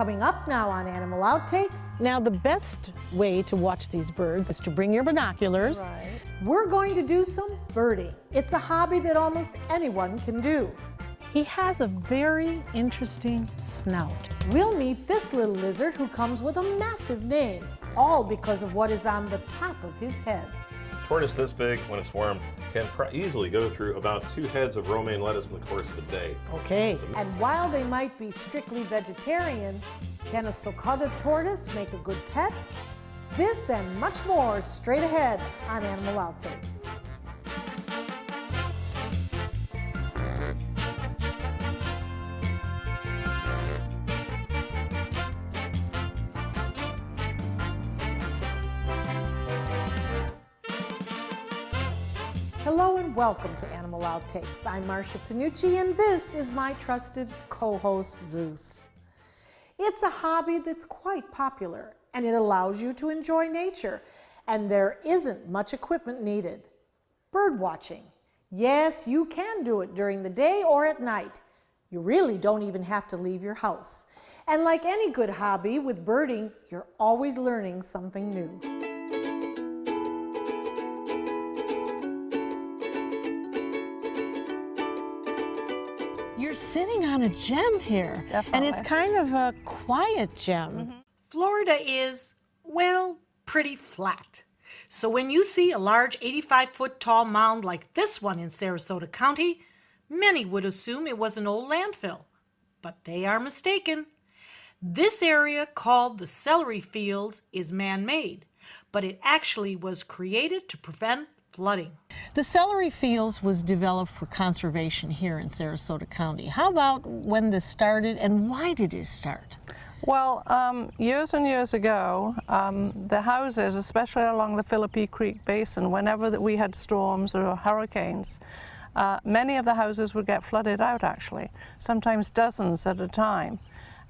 Coming up now on Animal Outtakes. Now, the best way to watch these birds is to bring your binoculars. Right. We're going to do some birding. It's a hobby that almost anyone can do. He has a very interesting snout. We'll meet this little lizard who comes with a massive name, all because of what is on the top of his head. Tortoise this big, when it's warm, can easily go through about 2 heads of romaine lettuce in the course of a day. Okay. And while they might be strictly vegetarian, can a sulcata tortoise make a good pet? This and much more straight ahead on Animal Outtakes. Hello and welcome to Animal Outtakes. I'm Marcia Panucci and this is my trusted co-host Zeus. It's a hobby that's quite popular and it allows you to enjoy nature, and there isn't much equipment needed. Bird watching. Yes, you can do it during the day or at night. You really don't even have to leave your house. And like any good hobby with birding, you're always learning something new. You're sitting on a gem here. Definitely. And it's kind of a quiet gem. Mm-hmm. Florida is, well, pretty flat. So when you see a large 85-foot tall mound like this one in Sarasota County, many would assume it was an old landfill. But they are mistaken. This area, called the Celery Fields, is man-made, but it actually was created to prevent flooding. The Celery Fields was developed for conservation here in Sarasota County. How about when this started and why did it start? Well, years and years ago, the houses, especially along the Philippi Creek Basin, whenever we had storms or hurricanes, many of the houses would get flooded out actually, sometimes dozens at a time.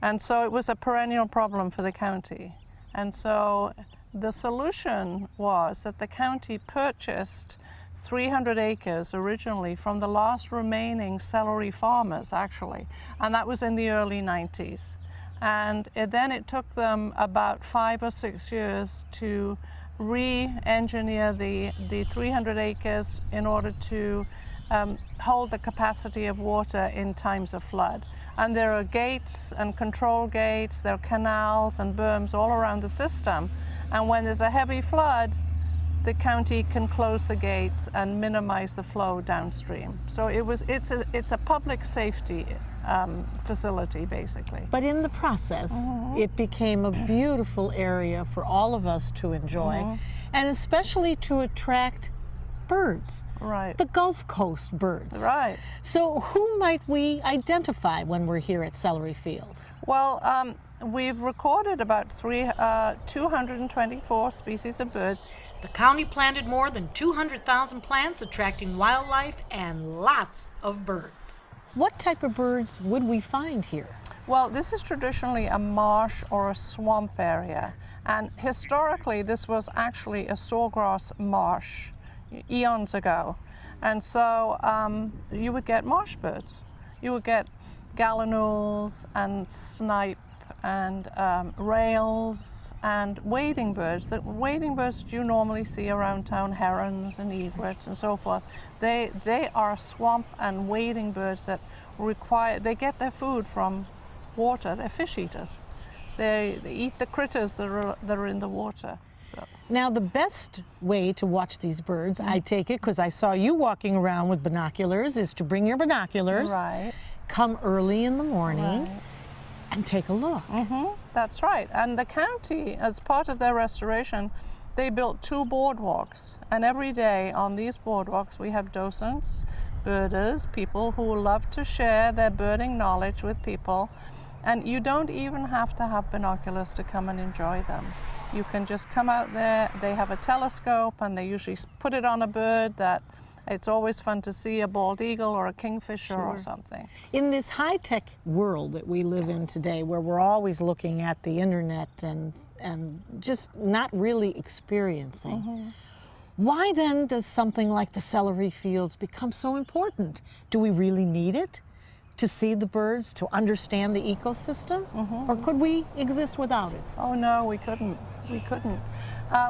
And so it was a perennial problem for the county. And so the solution was that the county purchased 300 acres originally from the last remaining celery farmers actually, and that was in the early 90s. And then it took them about 5 or 6 years to re-engineer the 300 acres in order to hold the capacity of water in times of flood. And there are gates and control gates, there are canals and berms all around the system. And when there's a heavy flood, the county can close the gates and minimize the flow downstream. So it's a public safety facility, basically. But in the process, it became a beautiful area for all of us to enjoy, and especially to attract birds. Right. The Gulf Coast birds. Right. So who might we identify when we're here at Celery Fields? Well, we've recorded about 224 species of birds. The county planted more than 200,000 plants, attracting wildlife and lots of birds. What type of birds would we find here? Well, this is traditionally a marsh or a swamp area. And historically, this was actually a sawgrass marsh eons ago. And so you would get marsh birds. You would get gallinules and snipe and rails and wading birds. The wading birds that you normally see around town, herons and egrets and so forth, they are swamp and wading birds that they get their food from water. They're fish eaters. They eat the critters that are in the water. So. Now, the best way to watch these birds, I take it, because I saw you walking around with binoculars, is to bring your binoculars, right. Come early in the morning, Right. and take a look. That's right. And the county, as part of their restoration, they built 2 boardwalks. And every day on these boardwalks we have docents, birders, people who love to share their birding knowledge with people. And you don't even have to have binoculars to come and enjoy them. You can just come out there, they have a telescope and they usually put it on a bird that it's always fun to see, a bald eagle or a kingfisher or something. In this high-tech world that we live in today, where we're always looking at the internet and just not really experiencing, why then does something like the Celery Fields become so important? Do we really need it? to see the birds, to understand the ecosystem? Or could we exist without it? Oh no, we couldn't. We couldn't.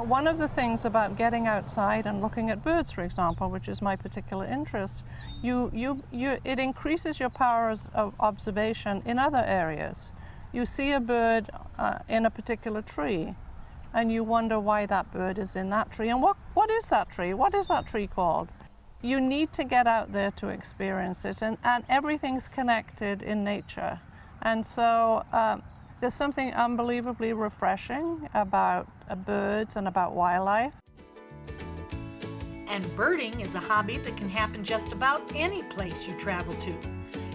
One of the things about getting outside and looking at birds, for example, which is my particular interest, it increases your powers of observation in other areas. You see a bird in a particular tree, and you wonder why that bird is in that tree. And what is that tree? What is that tree called? You need to get out there to experience it, and everything's connected in nature. And so there's something unbelievably refreshing about birds and about wildlife. And birding is a hobby that can happen just about any place you travel to.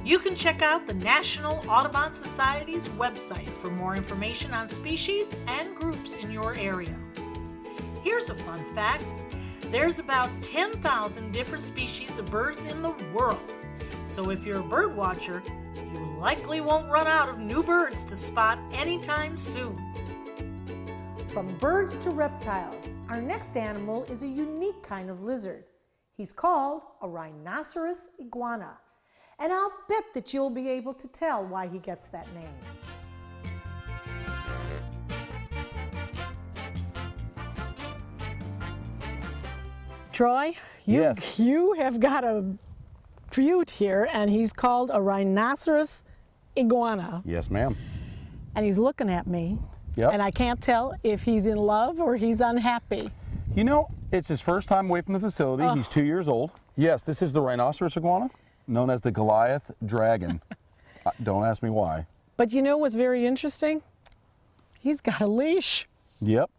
You can check out the National Audubon Society's website for more information on species and groups in your area. Here's a fun fact. There's about 10,000 different species of birds in the world. So if you're a bird watcher, you likely won't run out of new birds to spot anytime soon. From birds to reptiles, our next animal is a unique kind of lizard. He's called a rhinoceros iguana. And I'll bet that you'll be able to tell why he gets that name. Troy, Yes. you have got a fruit here, and he's called a rhinoceros iguana. Yes, ma'am. And he's looking at me, Yep. and I can't tell if he's in love or he's unhappy. You know, it's his first time away from the facility. He's 2 years old. Yes, this is the rhinoceros iguana, known as the Goliath dragon. Don't ask me why. But you know what's very interesting? He's got a leash. Yep.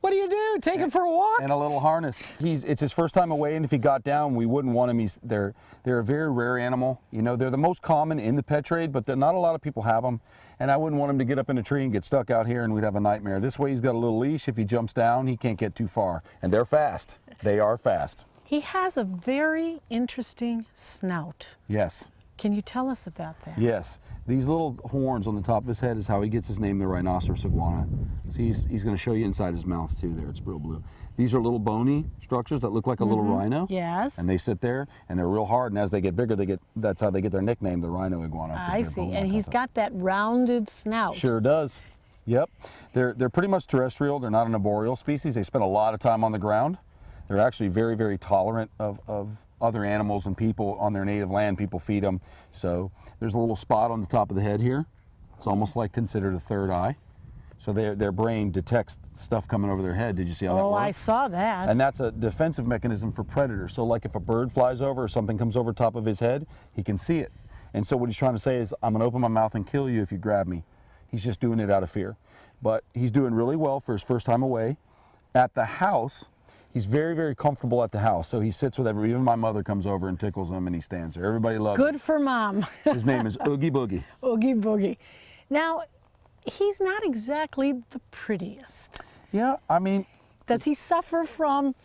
What do you do? Take him for a walk? And a little harness. It's his first time away, and if he got down, we wouldn't want him. They're a very rare animal. You know, they're the most common in the pet trade, but not a lot of people have them. And I wouldn't want him to get up in a tree and get stuck out here, and we'd have a nightmare. This way, he's got a little leash. If he jumps down, he can't get too far. And they're fast. They are fast. He has a very interesting snout. Yes. Can you tell us about that? Yes, these little horns on the top of his head is how he gets his name, the rhinoceros iguana. See, he's going to show you inside his mouth too. There, it's real blue. These are little bony structures that look like a little rhino. Yes. And they sit there, and they're real hard. And as they get bigger, that's how they get their nickname, the rhino iguana. I see. And he's got that rounded snout. Sure does. Yep. They're pretty much terrestrial. They're not an arboreal species. They spend a lot of time on the ground. They're actually very, very tolerant of other animals and people on their native land. People feed them. So there's a little spot on the top of the head here. It's almost like considered a third eye. So their brain detects stuff coming over their head. Did you see how that works? Oh, I saw that. And that's a defensive mechanism for predators. So like if a bird flies over or something comes over top of his head, he can see it. And so what he's trying to say is, I'm going to open my mouth and kill you if you grab me. He's just doing it out of fear. But he's doing really well for his first time away. At the house, he's very, very comfortable at the house. So he sits with everybody. Even my mother comes over and tickles him, and he stands there. Everybody loves him. Good for Mom. His name is Oogie Boogie. Oogie Boogie. Now, he's not exactly the prettiest. Yeah, I mean... Does he suffer from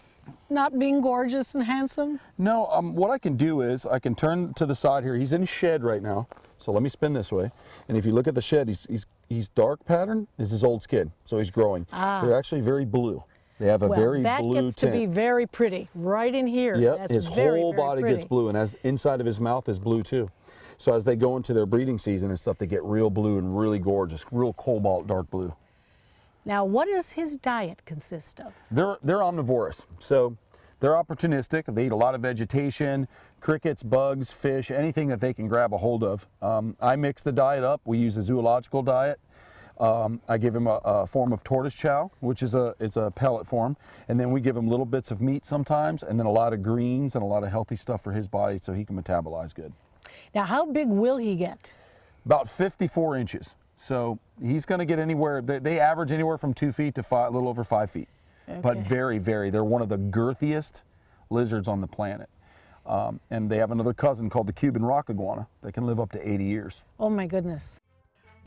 not being gorgeous and handsome? No, what I can do is I can turn to the side here. He's in a shed right now. So let me spin this way. And if you look at the shed, he's dark pattern. This is his old skin. So he's growing. They're actually very blue. They have a very blue tint. That gets to be very pretty. Right in here. Yep, That's his very, whole very body pretty. gets blue, and as inside of his mouth is blue too. So as they go into their breeding season and stuff, they get real blue and really gorgeous, real cobalt dark blue. Now, what does his diet consist of? They're omnivorous, so they're opportunistic. They eat a lot of vegetation, crickets, bugs, fish, anything that they can grab a hold of. I mix the diet up. We use a zoological diet. I give him a form of tortoise chow, which is a pellet form, and then we give him little bits of meat sometimes, and then a lot of greens and a lot of healthy stuff for his body so he can metabolize good. Now, how big will he get? About 54 inches. So he's going to get anywhere, they average anywhere from 2 feet to a little over 5 feet. Okay. But very, very, they're one of the girthiest lizards on the planet. And they have another cousin called the Cuban rock iguana that can live up to 80 years. Oh my goodness.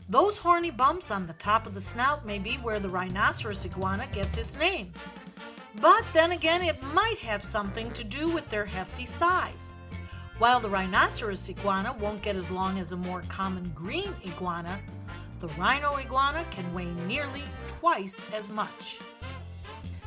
Those horny bumps on the top of the snout may be where the rhinoceros iguana gets its name. But then again, it might have something to do with their hefty size. While the rhinoceros iguana won't get as long as a more common green iguana, the rhino iguana can weigh nearly twice as much.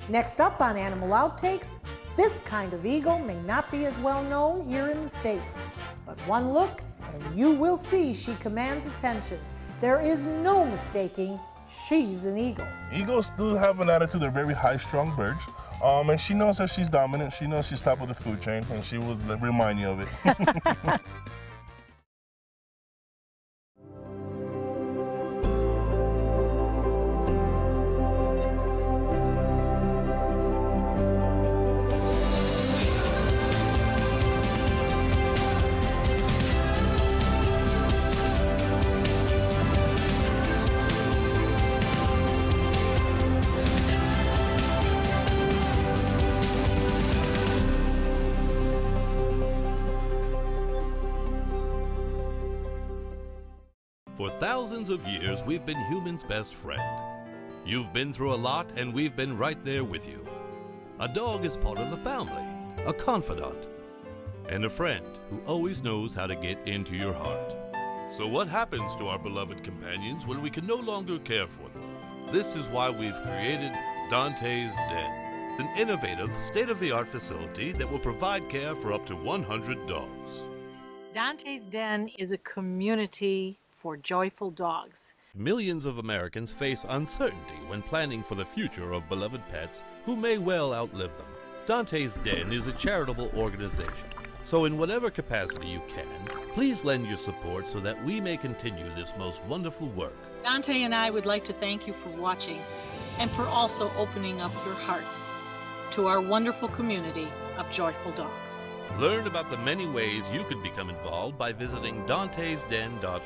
Next up on Animal Outtakes, this kind of eagle may not be as well known here in the States, but one look and you will see she commands attention. There is no mistaking she's an eagle. Eagles do have an attitude. They're very high-strung birds. And she knows that she's dominant. She knows she's top of the food chain, and she will remind you of it. For thousands of years, we've been humans' best friend. You've been through a lot, and we've been right there with you. A dog is part of the family, a confidant, and a friend who always knows how to get into your heart. So what happens to our beloved companions when we can no longer care for them? This is why we've created Dante's Den, an innovative, state-of-the-art facility that will provide care for up to 100 dogs. Dante's Den is a community for joyful dogs. Millions of Americans face uncertainty when planning for the future of beloved pets who may well outlive them. Dante's Den is a charitable organization, so in whatever capacity you can, please lend your support so that we may continue this most wonderful work. Dante and I would like to thank you for watching and for also opening up your hearts to our wonderful community of joyful dogs. Learn about the many ways you could become involved by visiting dantesden.org.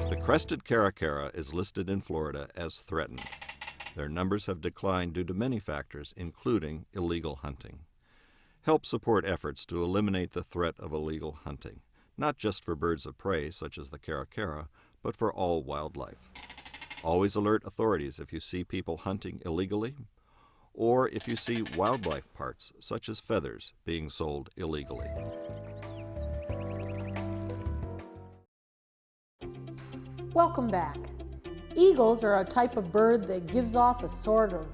The crested caracara is listed in Florida as threatened. Their numbers have declined due to many factors, including illegal hunting. Help support efforts to eliminate the threat of illegal hunting, not just for birds of prey such as the caracara, but for all wildlife. Always alert authorities if you see people hunting illegally, or if you see wildlife parts, such as feathers, being sold illegally. Welcome back. Eagles are a type of bird that gives off a sort of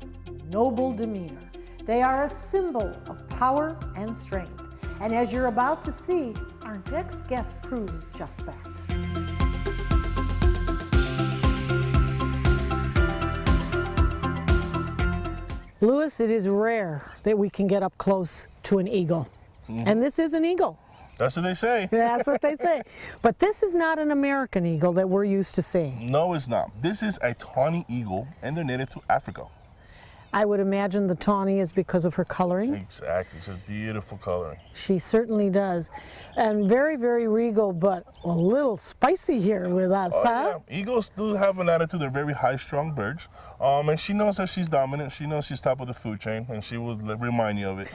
noble demeanor. They are a symbol of power and strength. And as you're about to see, our next guest proves just that. Louis, it is rare that we can get up close to an eagle. And this is an eagle. That's what they say. That's what they say. But this is not an American eagle that we're used to seeing. No, it's not. This is a tawny eagle, and they're native to Africa. I would imagine the tawny is because of her coloring. Exactly. It's a beautiful coloring. She certainly does. And very, very regal, but a little spicy here with us, huh? Yeah. Eagles do have an attitude. They're very high-strung birds. And she knows that she's dominant. She knows she's top of the food chain, and she will remind you of it.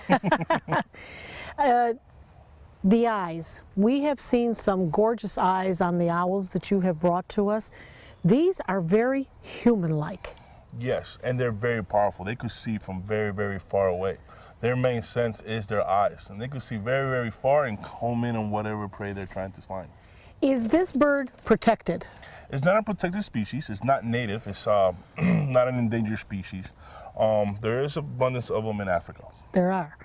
The eyes. We have seen some gorgeous eyes on the owls that you have brought to us. These are very human-like. Yes, and they're very powerful. They could see from very, very far away. Their main sense is their eyes, and they could see very, very far and home in on whatever prey they're trying to find. Is this bird protected? It's not a protected species. It's not native. It's not an endangered species. There is abundance of them in Africa. There are.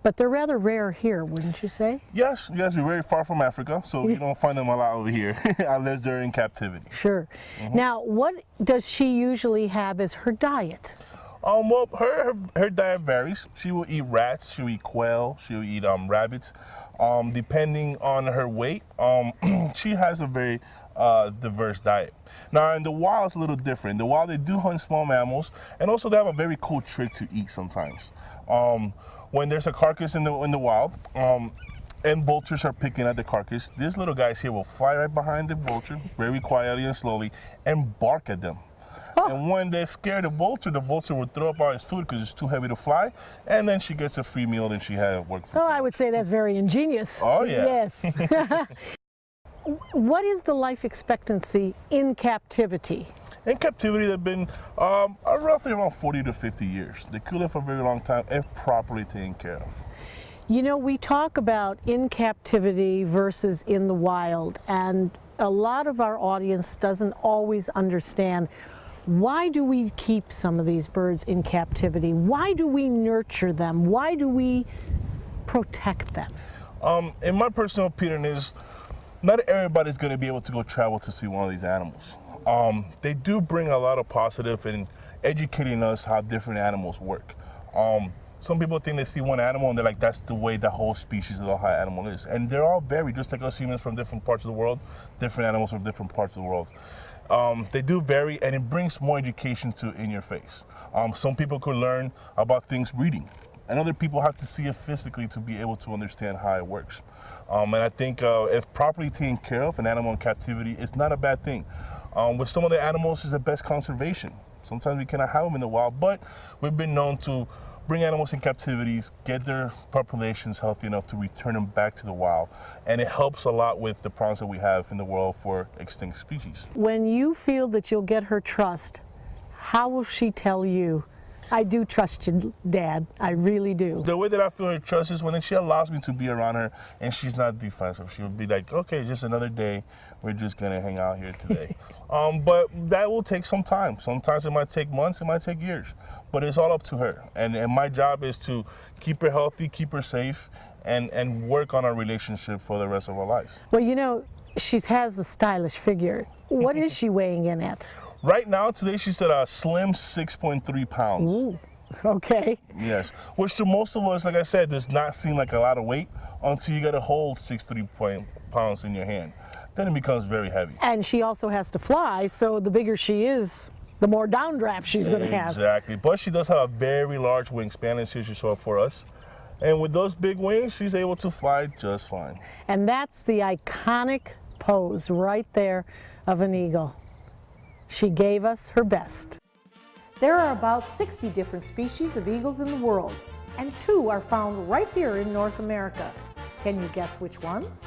But they're rather rare here, wouldn't you say? Yes, we're very far from Africa, so you don't find them a lot over here unless they're in captivity. Sure. Now, what does she usually have as her diet? Well, her diet varies. She will eat rats, she'll eat quail, she'll eat rabbits. Depending on her weight, she has a very diverse diet. Now, in the wild, it's a little different. In the wild, they do hunt small mammals, and also they have a very cool trick to eat sometimes. When there's a carcass in the wild, and vultures are picking at the carcass, these little guys here will fly right behind the vulture, very quietly and slowly, and bark at them. And when they scare the vulture will throw up all his food because it's too heavy to fly, and then she gets a free meal and she had work for. Well, I would say that's very ingenious. Oh, yeah. Yes. What is the life expectancy in captivity? In captivity, they've been roughly around 40 to 50 years. They could live for a very long time if properly taken care of. You know, we talk about in captivity versus in the wild, and a lot of our audience doesn't always understand, why do we keep some of these birds in captivity? Why do we nurture them? Why do we protect them? In my personal opinion is, not everybody's going to be able to go travel to see one of these animals. They do bring a lot of positive in educating us how different animals work. Some people think they see one animal and they're like, that's the way the whole species of the whole animal is. And they're all varied, just like us humans from different parts of the world, different animals from different parts of the world. They do vary, and it brings more education to in your face. Some people could learn about things reading, and other people have to see it physically to be able to understand how it works. And I think if properly taken care of, an animal in captivity, it's not a bad thing. With some of the animals, it's the best conservation. Sometimes we cannot have them in the wild, but we've been known to bring animals in captivities, get their populations healthy enough to return them back to the wild. And it helps a lot with the problems that we have in the world for extinct species. When you feel that you'll get her trust, how will she tell you, I do trust you, Dad, I really do? The way that I feel her trust is when she allows me to be around her and she's not defensive. She'll be like, okay, just another day, we're just gonna hang out here today. But that will take some time. Sometimes it might take months, it might take years, but it's all up to her. And my job is to keep her healthy, keep her safe, and work on our relationship for the rest of our lives. Well, you know, she has a stylish figure. What is she weighing in at? Right now, today, she's at a slim 6.3 pounds. Ooh, okay. Yes, which to most of us, like I said, does not seem like a lot of weight until you get a whole 6.3 pounds in your hand. Then it becomes very heavy. And she also has to fly, so the bigger she is, the more downdraft she's going to have. Exactly, but she does have a very large wingspan, and she show up for us. And with those big wings, she's able to fly just fine. And that's the iconic pose right there of an eagle. She gave us her best. There are about 60 different species of eagles in the world, and 2 are found right here in North America. Can you guess which ones?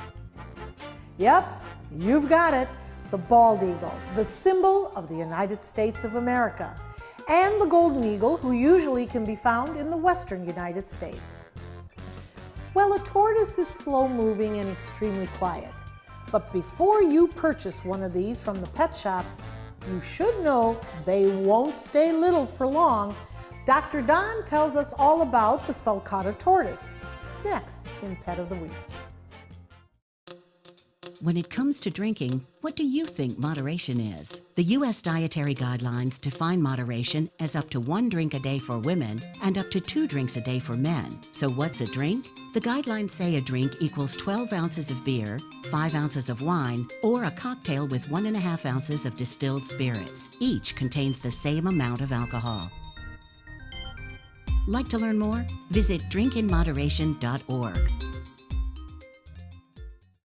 Yep, you've got it. The bald eagle, the symbol of the United States of America, and the golden eagle, who usually can be found in the western United States. Well, a tortoise is slow-moving and extremely quiet, but before you purchase one of these from the pet shop, you should know they won't stay little for long. Dr. Don tells us all about the sulcata tortoise, next in Pet of the Week. When it comes to drinking, what do you think moderation is? The U.S. Dietary Guidelines define moderation as up to 1 drink a day for women and up to 2 drinks a day for men. So what's a drink? The guidelines say a drink equals 12 ounces of beer, 5 ounces of wine, or a cocktail with 1.5 ounces of distilled spirits. Each contains the same amount of alcohol. Like to learn more? Visit drinkinmoderation.org.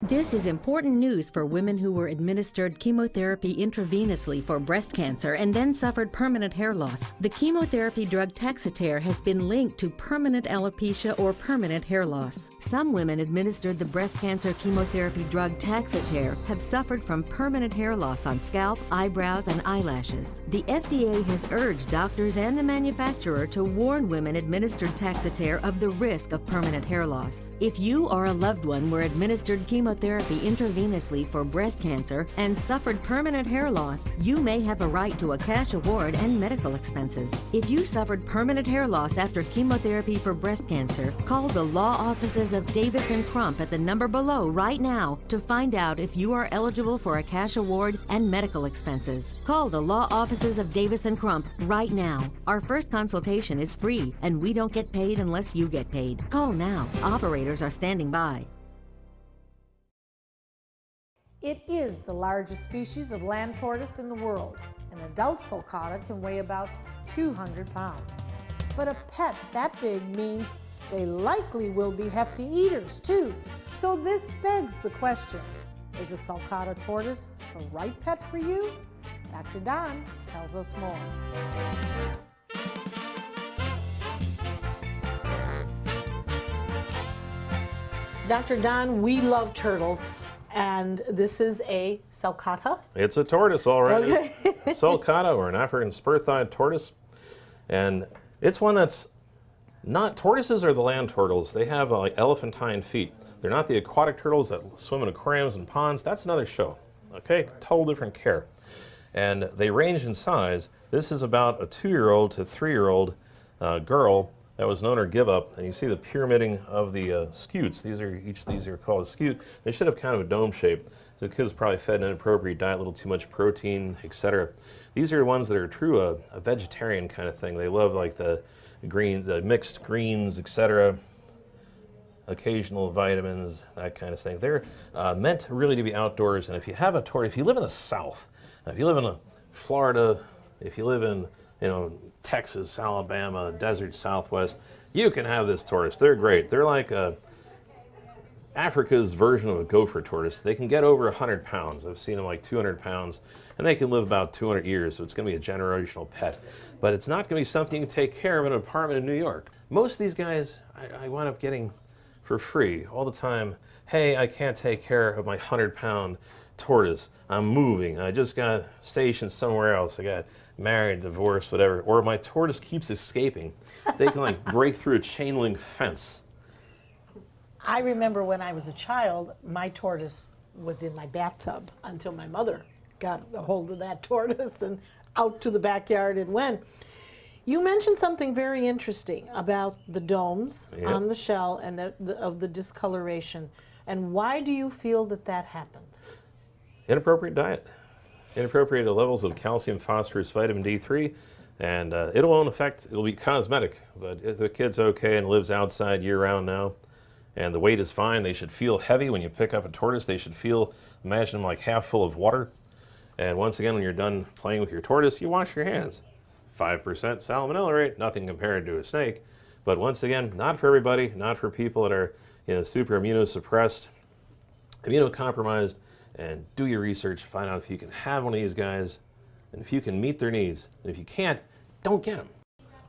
This is important news for women who were administered chemotherapy intravenously for breast cancer and then suffered permanent hair loss. The chemotherapy drug Taxotere has been linked to permanent alopecia or permanent hair loss. Some women administered the breast cancer chemotherapy drug Taxotere have suffered from permanent hair loss on scalp, eyebrows, and eyelashes. The FDA has urged doctors and the manufacturer to warn women administered Taxotere of the risk of permanent hair loss. If you or a loved one were administered chemotherapy intravenously for breast cancer and suffered permanent hair loss, you may have a right to a cash award and medical expenses. If you suffered permanent hair loss after chemotherapy for breast cancer, call the law offices of Davis & Crump at the number below right now to find out if you are eligible for a cash award and medical expenses. Call the law offices of Davis & Crump right now. Our first consultation is free, and we don't get paid unless you get paid. Call now. Operators are standing by. It is the largest species of land tortoise in the world. An adult sulcata can weigh about 200 pounds. But a pet that big means they likely will be hefty eaters too. So this begs the question, is a sulcata tortoise the right pet for you? Dr. Don tells us more. Dr. Don, we love turtles, and this is a sulcata. It's a tortoise, all right. Okay. Sulcata, or an African spur-thighed tortoise. And it's one that's not, tortoises are the land turtles. They have like elephantine feet. They're not the aquatic turtles that swim in aquariums and ponds. That's another show, okay? Total different care. And they range in size. This is about a 2-year-old to 3-year-old girl, that was known or give up, and you see the pyramiding of the scutes. Each of these are called a scute. They should have kind of a dome shape. So the kids probably fed an inappropriate diet, a little too much protein, etc. These are ones that are true a vegetarian kind of thing. They love like the greens, the mixed greens, etc. Occasional vitamins, that kind of thing. They're meant really to be outdoors. And if you have a tortoise, if you live in the South, if you live in Florida, if you live in Texas, Alabama, desert Southwest, you can have this tortoise. They're great. They're like Africa's version of a gopher tortoise. They can get over 100 pounds. I've seen them like 200 pounds, and they can live about 200 years, so it's going to be a generational pet. But it's not going to be something you can take care of in an apartment in New York. Most of these guys I wind up getting for free all the time. Hey, I can't take care of my 100-pound tortoise. I'm moving. I just got stationed somewhere else. I got married, divorced, whatever. Or my tortoise keeps escaping. They can like break through a chain link fence. I remember when I was a child, my tortoise was in my bathtub until my mother got a hold of that tortoise and out to the backyard it went. You mentioned something very interesting about the domes on the shell and of the discoloration. And why do you feel that that happened? Inappropriate diet. Inappropriate levels of calcium, phosphorus, vitamin D3, and it won't affect, it'll be cosmetic. But if the kid's okay and lives outside year-round now, and the weight is fine, they should feel heavy when you pick up a tortoise. They should feel, imagine them like half full of water. And once again, when you're done playing with your tortoise, you wash your hands. 5% salmonella rate, nothing compared to a snake. But once again, not for everybody, not for people that are super immunosuppressed, immunocompromised, and do your research, find out if you can have one of these guys, and if you can meet their needs. And if you can't, don't get them.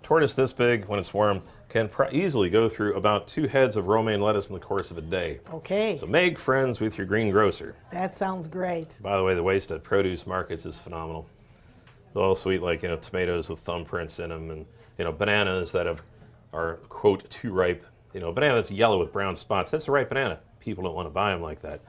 Tortoise this big, when it's warm, can easily go through about 2 heads of romaine lettuce in the course of a day. Okay. So make friends with your green grocer. That sounds great. By the way, the waste at produce markets is phenomenal. They'll also eat like tomatoes with thumbprints in them, and bananas that are quote too ripe. Banana that's yellow with brown spots. That's the right banana. People don't want to buy them like that.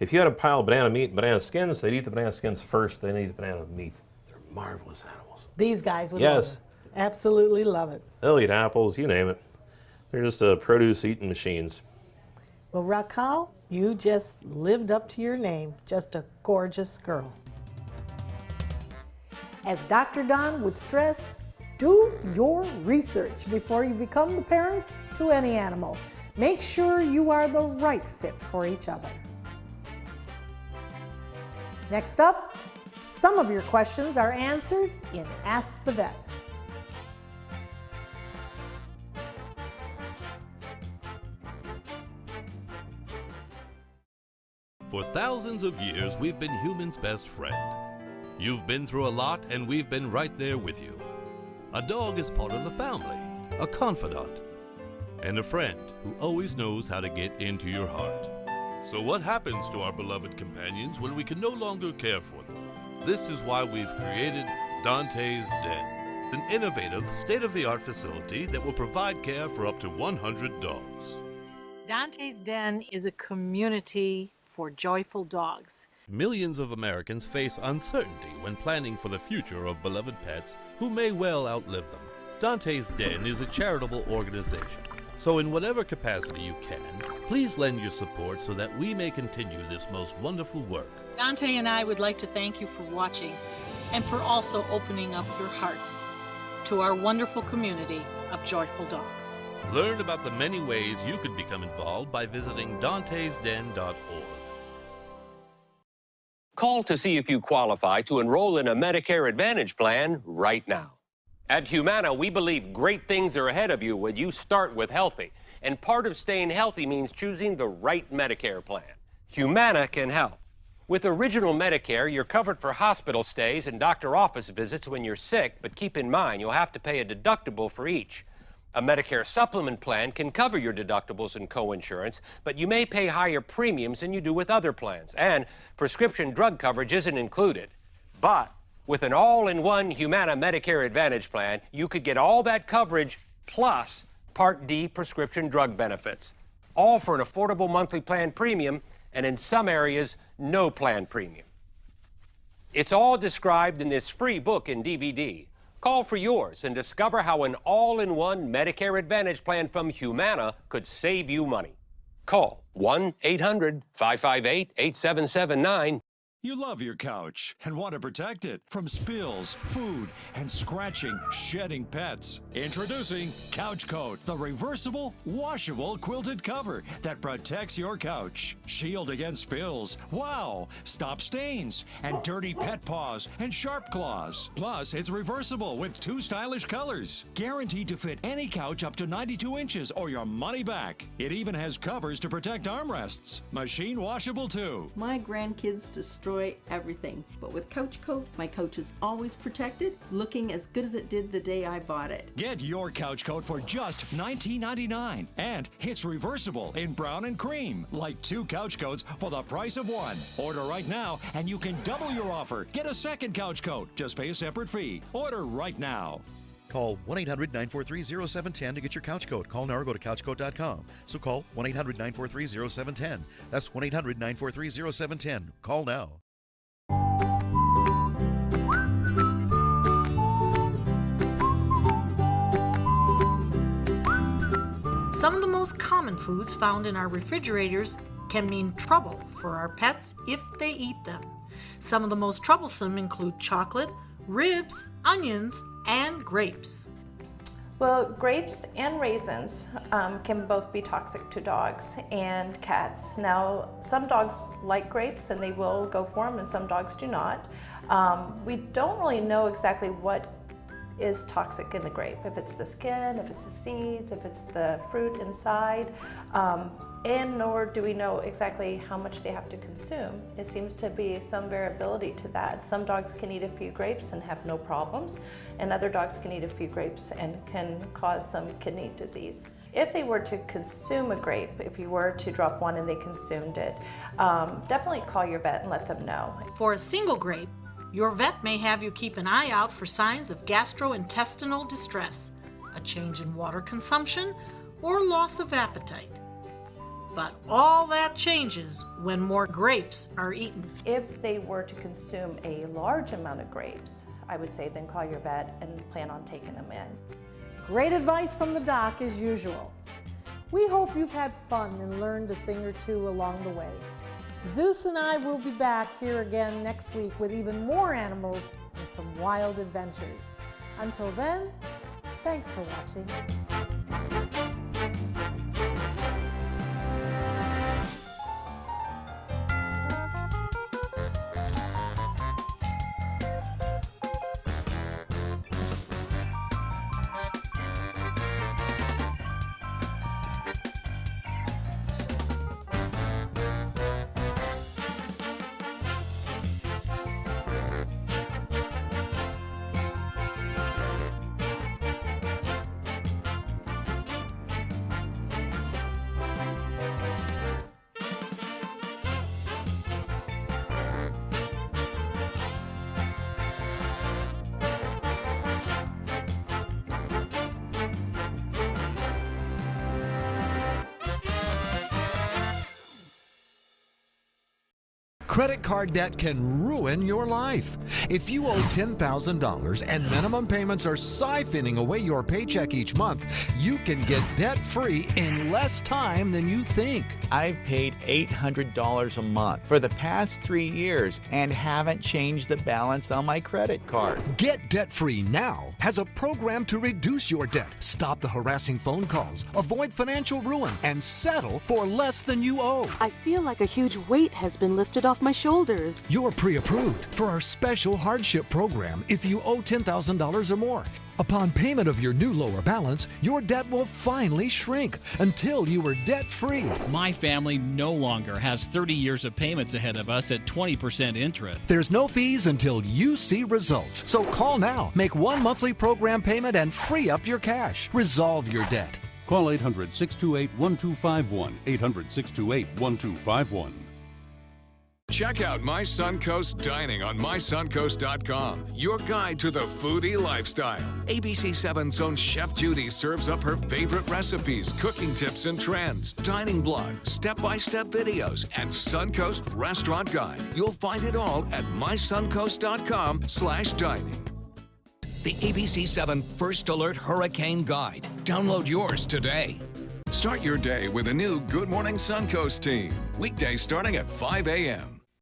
If you had a pile of banana meat and banana skins, they'd eat the banana skins first, then eat the banana meat. They're marvelous animals. These guys would love it. Absolutely love it. They'll eat apples, you name it. They're just produce eating machines. Well, Raquel, you just lived up to your name. Just a gorgeous girl. As Dr. Don would stress, do your research before you become the parent to any animal. Make sure you are the right fit for each other. Next up, some of your questions are answered in Ask the Vet. For thousands of years, we've been humans' best friend. You've been through a lot, and we've been right there with you. A dog is part of the family, a confidant, and a friend who always knows how to get into your heart. So what happens to our beloved companions when we can no longer care for them? This is why we've created Dante's Den, an innovative, state-of-the-art facility that will provide care for up to 100 dogs. Dante's Den is a community for joyful dogs. Millions of Americans face uncertainty when planning for the future of beloved pets who may well outlive them. Dante's Den is a charitable organization, so in whatever capacity you can, please lend your support so that we may continue this most wonderful work. Dante and I would like to thank you for watching and for also opening up your hearts to our wonderful community of joyful dogs. Learn about the many ways you could become involved by visiting dantesden.org. Call to see if you qualify to enroll in a Medicare Advantage plan right now. At Humana, we believe great things are ahead of you when you start with healthy. And part of staying healthy means choosing the right Medicare plan. Humana can help. With Original Medicare, you're covered for hospital stays and doctor office visits when you're sick, but keep in mind you'll have to pay a deductible for each. A Medicare supplement plan can cover your deductibles and coinsurance, but you may pay higher premiums than you do with other plans, and prescription drug coverage isn't included. But with an all-in-one Humana Medicare Advantage plan, you could get all that coverage plus Part D prescription drug benefits, all for an affordable monthly plan premium, and in some areas, no plan premium. It's all described in this free book and DVD. Call for yours and discover how an all-in-one Medicare Advantage plan from Humana could save you money. Call 1-800-558-8779. You love your couch and want to protect it from spills, food, and scratching, shedding pets. Introducing Couch Coat, the reversible, washable quilted cover that protects your couch. Shield against spills. Wow! Stop stains and dirty pet paws and sharp claws. Plus, it's reversible with 2 stylish colors. Guaranteed to fit any couch up to 92 inches or your money back. It even has covers to protect armrests. Machine washable too. My grandkids destroy everything, but with Couch Coat, my couch is always protected, looking as good as it did the day I bought it. Get your Couch Coat for just $19.99, and it's reversible in brown and cream, like 2 couch coats for the price of 1. Order right now, and you can double your offer. Get a second Couch Coat. Just pay a separate fee. Order right now. Call 1-800-943-0710 to get your couch coat. Call now or go to couchcoat.com. So call 1-800-943-0710. That's 1-800-943-0710. Call now. Some of the most common foods found in our refrigerators can mean trouble for our pets if they eat them. Some of the most troublesome include chocolate, ribs, onions, and grapes. Well, grapes and raisins can both be toxic to dogs and cats. Now, some dogs like grapes and they will go for them, and some dogs do not. We don't really know exactly what is toxic in the grape, if it's the skin, if it's the seeds, if it's the fruit inside, and nor do we know exactly how much they have to consume. It seems to be some variability to that. Some dogs can eat a few grapes and have no problems, and other dogs can eat a few grapes and can cause some kidney disease. If they were to consume a grape, if you were to drop one and they consumed it, definitely call your vet and let them know. For a single grape, your vet may have you keep an eye out for signs of gastrointestinal distress, a change in water consumption, or loss of appetite. But all that changes when more grapes are eaten. If they were to consume a large amount of grapes, I would say then call your vet and plan on taking them in. Great advice from the doc as usual. We hope you've had fun and learned a thing or two along the way. Zeus and I will be back here again next week with even more animals and some wild adventures. Until then, thanks for watching. Credit card debt can ruin your life. If you owe $10,000 and minimum payments are siphoning away your paycheck each month, you can get debt-free in less time than you think. I've paid $800 a month for the past 3 years and haven't changed the balance on my credit card. Get debt-free now has a program to reduce your debt, stop the harassing phone calls, avoid financial ruin, and settle for less than you owe. I feel like a huge weight has been lifted off my shoulders. You're pre-approved for our special hardship program if you owe $10,000 or more. Upon payment of your new lower balance, your debt will finally shrink until you are debt-free. My family no longer has 30 years of payments ahead of us at 20% interest. There's no fees until you see results. So call now, make one monthly program payment, and free up your cash. Resolve your debt. Call 800-628-1251, 800-628-1251. Check out My Suncoast Dining on mysuncoast.com, your guide to the foodie lifestyle. ABC 7's own Chef Judy serves up her favorite recipes, cooking tips and trends, dining blog, step-by-step videos, and Suncoast Restaurant Guide. You'll find it all at mysuncoast.com/dining. the ABC 7 First Alert Hurricane Guide. Download yours today. Start your day with a new Good Morning Suncoast team. Weekdays starting at 5 a.m.